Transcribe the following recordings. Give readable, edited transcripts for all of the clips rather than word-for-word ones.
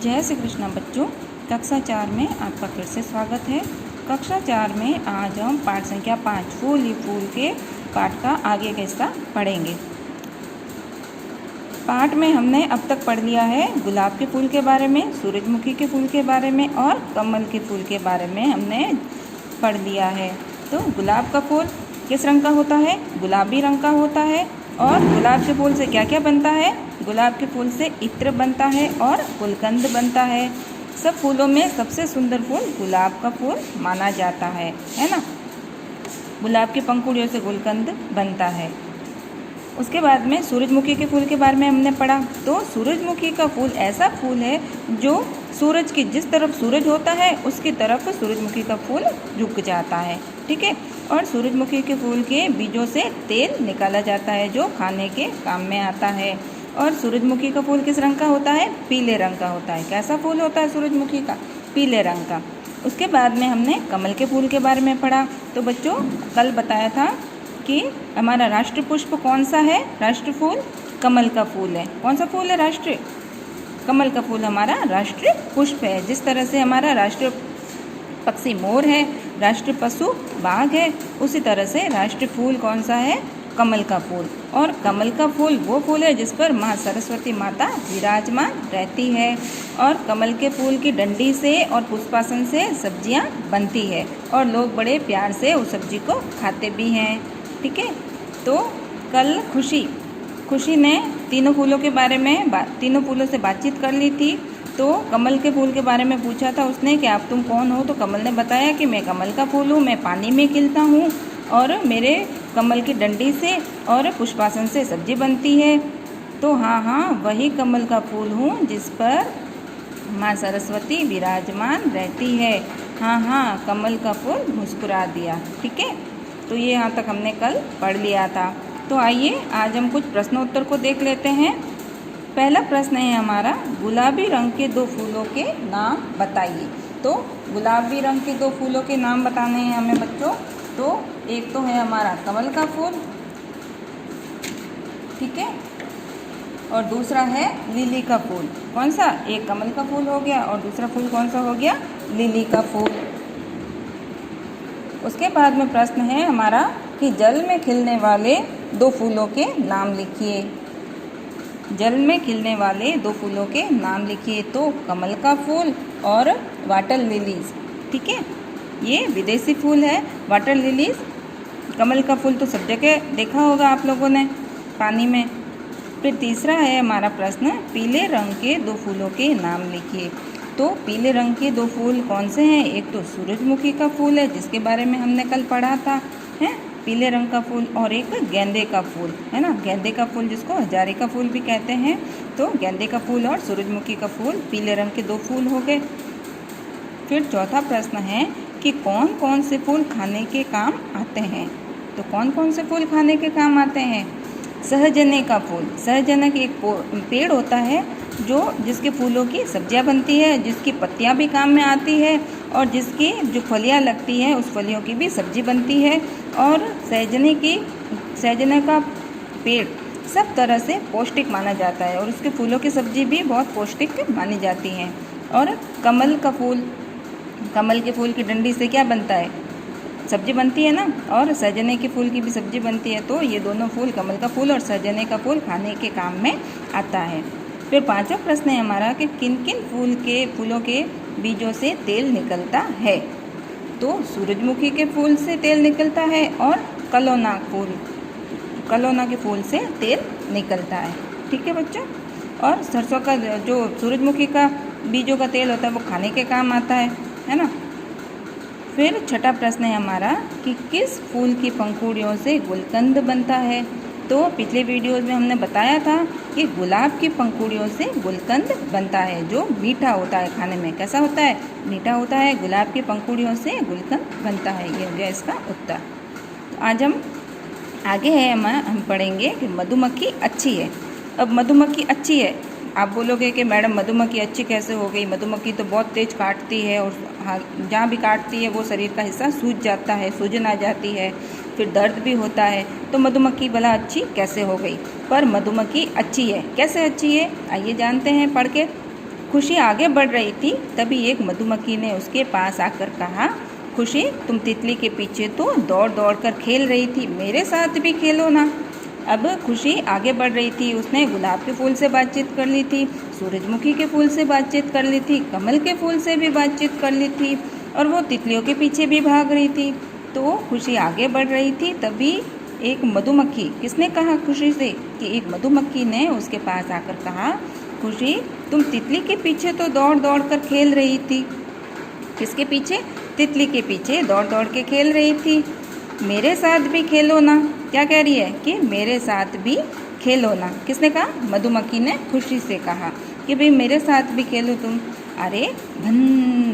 जय श्री कृष्ण बच्चों, कक्षा 4 में आपका फिर से स्वागत है। कक्षा 4 में आज हम पाठ संख्या 5 फूल ही फूल के पाठ का आगे का हिस्सा पढ़ेंगे। पाठ में हमने अब तक पढ़ लिया है गुलाब के फूल के बारे में, सूरजमुखी के फूल के बारे में और कमल के फूल के बारे में हमने पढ़ लिया है। तो गुलाब का फूल किस रंग का होता है? गुलाबी रंग का होता है। और गुलाब के फूल से क्या क्या बनता है? गुलाब के फूल से इत्र बनता है और गुलकंद बनता है। सब फूलों में सबसे सुंदर फूल गुलाब का फूल माना जाता है ना। गुलाब की पंखुड़ियों से गुलकंद बनता है। उसके बाद में सूरजमुखी के फूल के बारे में हमने पढ़ा। तो सूरजमुखी का फूल ऐसा फूल है जो सूरज की जिस तरफ सूरज होता है उसकी तरफ सूरजमुखी का फूल झुक जाता है, ठीक है। और सूरजमुखी के फूल के बीजों से तेल निकाला जाता है जो खाने के काम में आता है। और सूरजमुखी का फूल किस रंग का होता है? पीले रंग का होता है। कैसा फूल होता है सूरजमुखी का? पीले रंग का। उसके बाद में हमने कमल के फूल के बारे में पढ़ा। तो बच्चों, कल बताया था कि हमारा राष्ट्र पुष्प कौन सा है? राष्ट्र फूल कमल का फूल है। कौन सा फूल है? राष्ट्रीय कमल का फूल हमारा राष्ट्रीय पुष्प है। जिस तरह से हमारा राष्ट्रीय पक्षी मोर है, राष्ट्रीय पशु बाघ है, उसी तरह से राष्ट्रीय फूल कौन सा है? कमल का फूल। और कमल का फूल वो फूल है जिस पर माँ सरस्वती माता विराजमान रहती है। और कमल के फूल की डंडी से और पुष्पासन से सब्जियाँ बनती है और लोग बड़े प्यार से उस सब्जी को खाते भी हैं, ठीक है। तो कल खुशी ने तीनों फूलों के बारे में तीनों फूलों से बातचीत कर ली थी। तो कमल के फूल के बारे में पूछा था उसने कि आप तुम कौन हो? तो कमल ने बताया कि मैं कमल का फूल हूँ, मैं पानी में खिलता हूँ और मेरे कमल की डंडी से और पुष्पासन से सब्जी बनती है। तो हाँ, वही कमल का फूल हूँ जिस पर माँ सरस्वती विराजमान रहती है। हाँ, कमल का फूल मुस्कुरा दिया, ठीक है। तो ये यहाँ तक हमने कल पढ़ लिया था। तो आइए आज हम कुछ प्रश्नोत्तर को देख लेते हैं। पहला प्रश्न है हमारा, गुलाबी रंग के दो फूलों के नाम बताइए। तो गुलाबी रंग के दो फूलों के नाम बताने हैं हमें बच्चों। तो एक तो है हमारा कमल का फूल, ठीक है, और दूसरा है लिली का फूल। कौन सा? एक कमल का फूल हो गया और दूसरा फूल कौन सा हो गया? लिली का फूल। उसके बाद में प्रश्न है हमारा कि जल में खिलने वाले दो फूलों के नाम लिखिए। जल में खिलने वाले दो फूलों के नाम लिखिए। तो कमल का फूल और वाटर लिलीज, ठीक है। ये विदेशी फूल है वाटर लिलीज। कमल का फूल तो सब जगह देखा होगा आप लोगों ने पानी में। फिर तीसरा है हमारा प्रश्न, पीले रंग के दो फूलों के नाम लिखिए। तो पीले रंग के दो फूल कौन से हैं? एक तो सूरजमुखी का फूल है जिसके बारे में हमने कल पढ़ा था, है पीले रंग का फूल, और एक गेंदे का फूल है ना। गेंदे का फूल जिसको हजारे का फूल भी कहते हैं। तो गेंदे का फूल और सूरजमुखी का फूल पीले रंग के दो फूल हो गए। फिर चौथा प्रश्न है कि कौन कौन से फूल खाने के काम आते हैं। तो कौन कौन से फूल खाने के काम आते हैं? सहजने का फूल। सहजने एक पेड़ होता है जिसके फूलों की सब्जियां बनती है, जिसकी पत्तियां भी काम में आती है और जिसकी जो फलियां लगती हैं उस फलियों की भी सब्जी बनती है। और सहजने का पेड़ सब तरह से पौष्टिक माना जाता है और उसके फूलों की सब्जी भी बहुत पौष्टिक मानी जाती हैं। और कमल के फूल की डंडी से क्या बनता है? सब्जी बनती है ना। और सहजने के फूल की भी सब्जी बनती है। तो ये दोनों फूल, कमल का फूल और सहजने का फूल, खाने के काम में आता है। फिर पांचवा प्रश्न है हमारा कि किन किन फूलों के बीजों से तेल निकलता है। तो सूरजमुखी के फूल से तेल निकलता है और कलोना के फूल से तेल निकलता है, ठीक है बच्चों। और सरसों का जो सूरजमुखी का बीजों का तेल होता है वो खाने के काम आता है ना। फिर छठा प्रश्न है हमारा कि किस फूल की पंखुड़ियों से गुलकंद बनता है। तो पिछले वीडियोज़ में हमने बताया था कि गुलाब की पंखुड़ियों से गुलकंद बनता है जो मीठा होता है खाने में। कैसा होता है? मीठा होता है। गुलाब की पंखुड़ियों से गुलकंद बनता है। ये हो गया इसका उत्तर। तो आज हम आगे हम पढ़ेंगे कि मधुमक्खी अच्छी है। अब मधुमक्खी अच्छी है, आप बोलोगे कि मैडम मधुमक्खी अच्छी कैसे हो गई? मधुमक्खी तो बहुत तेज काटती है और जहाँ भी काटती है वो शरीर का हिस्सा सूज जाता है, सूजन आ जाती है, फिर दर्द भी होता है। तो मधुमक्खी भला अच्छी कैसे हो गई? पर मधुमक्खी अच्छी है। कैसे अच्छी है? आइए जानते हैं पढ़ के। खुशी आगे बढ़ रही थी, तभी एक मधुमक्खी ने उसके पास आकर कहा, खुशी, तुम तितली के पीछे तो दौड़ दौड़ कर खेल रही थी, मेरे साथ भी खेलो ना। अब खुशी आगे बढ़ रही थी। उसने गुलाब के फूल से बातचीत कर ली थी, सूरजमुखी के फूल से बातचीत कर ली थी, कमल के फूल से भी बातचीत कर ली थी, और वो तितलियों के पीछे भी भाग रही थी। तो खुशी आगे बढ़ रही थी, तभी एक मधुमक्खी, किसने कहा खुशी से, कि एक मधुमक्खी ने उसके पास आकर कहा, खुशी, तुम तितली के पीछे तो दौड़ दौड़ कर खेल रही थी। किसके पीछे? तितली के पीछे दौड़ दौड़ के खेल रही थी, मेरे साथ भी खेलो ना। क्या कह रही है? कि मेरे साथ भी खेलो ना। किसने कहा? मधुमक्खी ने खुशी से कहा कि भाई मेरे साथ भी खेलो तुम। अरे भन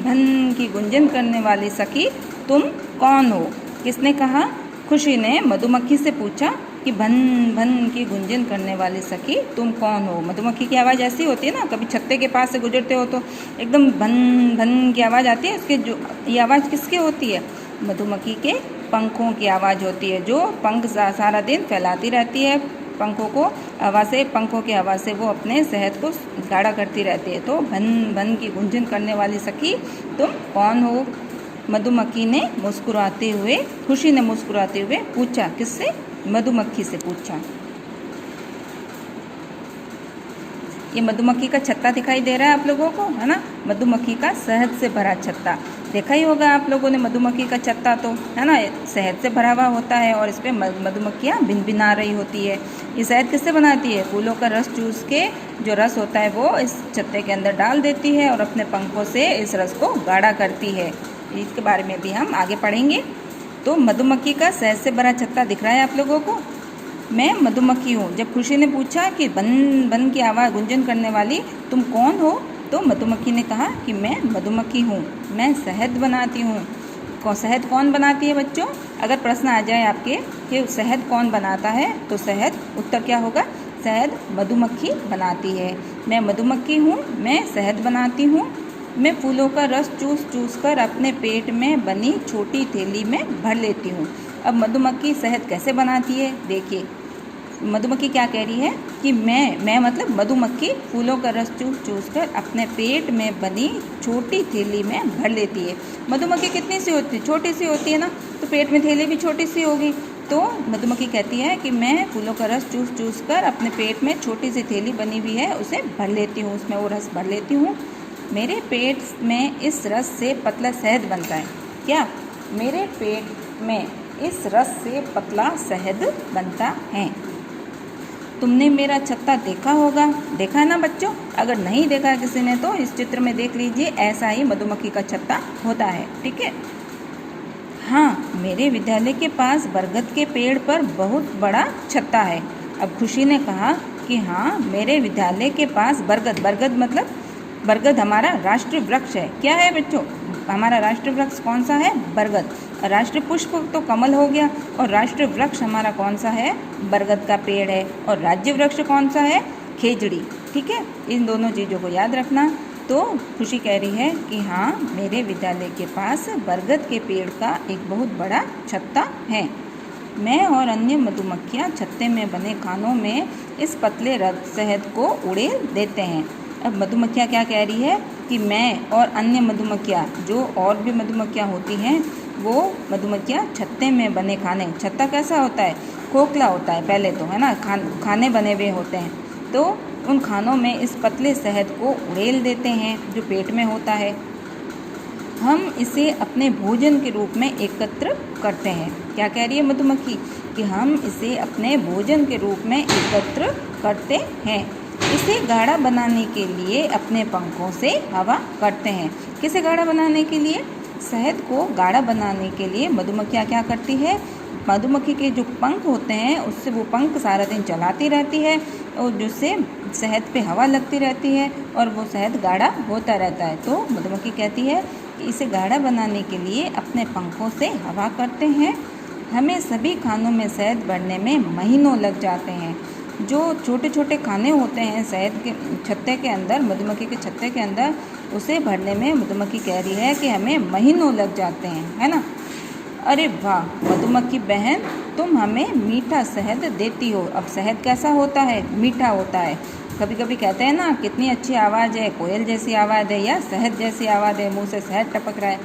भन की गुंजन करने वाली सखी, तुम कौन हो? किसने कहा? खुशी ने मधुमक्खी से पूछा कि भन भन की गुंजन करने वाली सखी, तुम कौन हो? मधुमक्खी की आवाज़ ऐसी होती है ना, कभी छत्ते के पास से गुजरते हो तो एकदम भन भन की आवाज़ आती है। उसके जो ये आवाज़ किसकी होती है? मधुमक्खी के पंखों की आवाज़ होती है, जो पंख सारा दिन फैलाती रहती है। पंखों की आवाज़ से वो अपने शहद को गाढ़ा करती रहती है। तो भन भन की गुंजन करने वाली सखी, तुम कौन हो? मधुमक्खी ने मुस्कुराते हुए, खुशी ने मुस्कुराते हुए पूछा। किससे? मधुमक्खी से पूछा। ये मधुमक्खी का छत्ता दिखाई दे रहा है आप लोगों को, है ना? मधुमक्खी का शहद से भरा छत्ता देखा ही होगा आप लोगों ने। मधुमक्खी का छत्ता तो, है ना, शहद से भरा हुआ होता है और इस पर मधुमक्खियाँ भिनभिना रही होती है। ये शहद किससे बनाती है? फूलों का रस चूस के जो रस होता है वो इस छत्ते के अंदर डाल देती है और अपने पंखों से इस रस को गाढ़ा करती है। इसके बारे में भी हम आगे पढ़ेंगे। तो मधुमक्खी का शहद से भरा छत्ता दिख रहा है आप लोगों को। मैं मधुमक्खी हूँ। जब खुशी ने पूछा कि बन बन की आवाज़ गुंजन करने वाली, तुम कौन हो? तो मधुमक्खी ने कहा कि मैं मधुमक्खी हूँ, मैं शहद बनाती हूँ। शहद कौन बनाती है बच्चों? अगर प्रश्न आ जाए आपके कि शहद कौन बनाता है, तो शहद उत्तर क्या होगा? शहद मधुमक्खी बनाती है। मैं मधुमक्खी हूँ, मैं शहद बनाती हूँ। मैं फूलों का रस चूस कर अपने पेट में बनी छोटी थैली में भर लेती हूँ। अब मधुमक्खी शहद कैसे बनाती है देखिए। मधुमक्खी क्या कह रही है कि मैं मतलब मधुमक्खी फूलों का रस चूस कर अपने पेट में बनी छोटी थैली में भर लेती है। मधुमक्खी कितनी सी होती है? छोटी सी होती है ना, तो पेट में थैली भी छोटी सी होगी। तो मधुमक्खी कहती है कि मैं फूलों का रस चूस कर अपने पेट में छोटी सी थैली बनी हुई है उसे भर लेती हूँ, उसमें वो रस भर लेती हूँ। मेरे पेट में इस रस से पतला शहद बनता है। क्या? मेरे पेट में इस रस से पतला शहद बनता है। तुमने मेरा छत्ता देखा होगा, देखा है ना बच्चों? अगर नहीं देखा किसी ने तो इस चित्र में देख लीजिए, ऐसा ही मधुमक्खी का छत्ता होता है। ठीक है। हाँ, मेरे विद्यालय के पास बरगद के पेड़ पर बहुत बड़ा छत्ता है। अब खुशी ने कहा कि हाँ, मेरे विद्यालय के पास बरगद मतलब बरगद हमारा राष्ट्रीय वृक्ष है। क्या है बच्चों? हमारा राष्ट्रीय वृक्ष कौन सा है? बरगद। राष्ट्रीय पुष्प तो कमल हो गया, और राष्ट्रीय वृक्ष हमारा कौन सा है? बरगद का पेड़ है। और राज्य वृक्ष कौन सा है? खेजड़ी। ठीक है, इन दोनों चीज़ों को याद रखना। तो खुशी कह रही है कि हाँ, मेरे विद्यालय के पास बरगद के पेड़ का एक बहुत बड़ा छत्ता है। मैं और अन्य मधुमक्खियाँ छत्ते में बने खानों में इस पतले शहद को उड़ेल देते हैं। अब मधुमक्खियाँ क्या कह रही है कि मैं और अन्य मधुमक्खियाँ, जो और भी मधुमक्खियाँ होती हैं, वो मधुमक्खियाँ छत्ते में बने खाने। छत्ता कैसा होता है? खोखला होता है पहले तो, है ना, खाने बने हुए होते हैं। तो उन खानों में इस पतले शहद को उड़ेल देते हैं जो पेट में होता है। हम इसे अपने भोजन के रूप में एकत्र करते हैं। क्या कह रही है मधुमक्खी? कि हम इसे अपने भोजन के रूप में एकत्र करते हैं। इसे गाढ़ा बनाने के लिए अपने पंखों से हवा करते हैं। किसे गाढ़ा बनाने के लिए? शहद को गाढ़ा बनाने के लिए मधुमक्खियाँ क्या करती है? मधुमक्खी के जो पंख होते हैं उससे वो पंख सारा दिन चलाती रहती है, और जिससे शहद पे हवा लगती रहती है और वो शहद गाढ़ा होता रहता है। तो मधुमक्खी कहती है कि इसे गाढ़ा बनाने के लिए अपने पंखों से हवा करते हैं। हमें सभी खानों में शहद भरने में महीनों लग जाते हैं। जो छोटे छोटे खाने होते हैं शहद के छत्ते के अंदर, मधुमक्खी के छत्ते के अंदर, उसे भरने में मधुमक्खी कह रही है कि हमें महीनों लग जाते हैं, है ना। अरे वाह मधुमक्खी बहन, तुम हमें मीठा शहद देती हो। अब शहद कैसा होता है? मीठा होता है। कभी कभी कहते हैं ना कितनी अच्छी आवाज़ है, कोयल जैसी आवाज़ है या शहद जैसी आवाज़ है, मुंह से शहद टपक रहा है।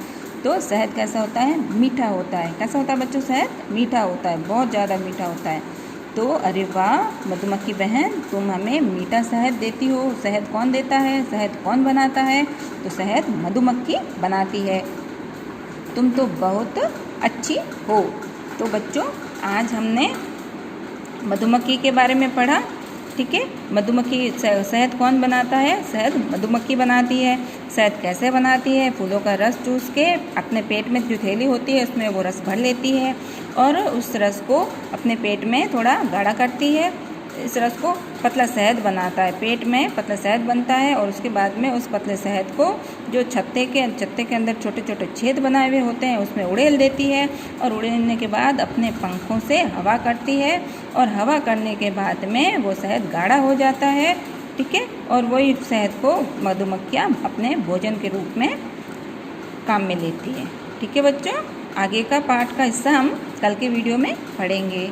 तो शहद कैसा होता है? मीठा होता है। कैसा होता है बच्चों? शहद मीठा होता है, बहुत ज़्यादा मीठा होता है। तो अरे वाह मधुमक्खी बहन, तुम हमें मीठा शहद देती हो। शहद कौन देता है? शहद कौन बनाता है? तो शहद मधुमक्खी बनाती है। तुम तो बहुत अच्छी हो। तो बच्चों आज हमने मधुमक्खी के बारे में पढ़ा, ठीक है। मधुमक्खी शहद कौन बनाता है? शहद मधुमक्खी बनाती है। शहद कैसे बनाती है? फूलों का रस चूस के अपने पेट में जो थैली होती है उसमें वो रस भर लेती है और उस रस को अपने पेट में थोड़ा गाढ़ा करती है। इस रस को पतला शहद बनाता है, पेट में पतला शहद बनता है और उसके बाद में उस पतले शहद को जो छत्ते के अंदर छोटे छोटे छेद बनाए हुए होते हैं उसमें उड़ेल देती है और उड़ेलने के बाद अपने पंखों से हवा करती है और हवा करने के बाद में वो शहद गाढ़ा हो जाता है, ठीक है। और वही शहद को मधुमक्खियाँ अपने भोजन के रूप में काम में लेती है, ठीक है बच्चों। आगे का पाठ का हिस्सा हम कल के वीडियो में पढ़ेंगे।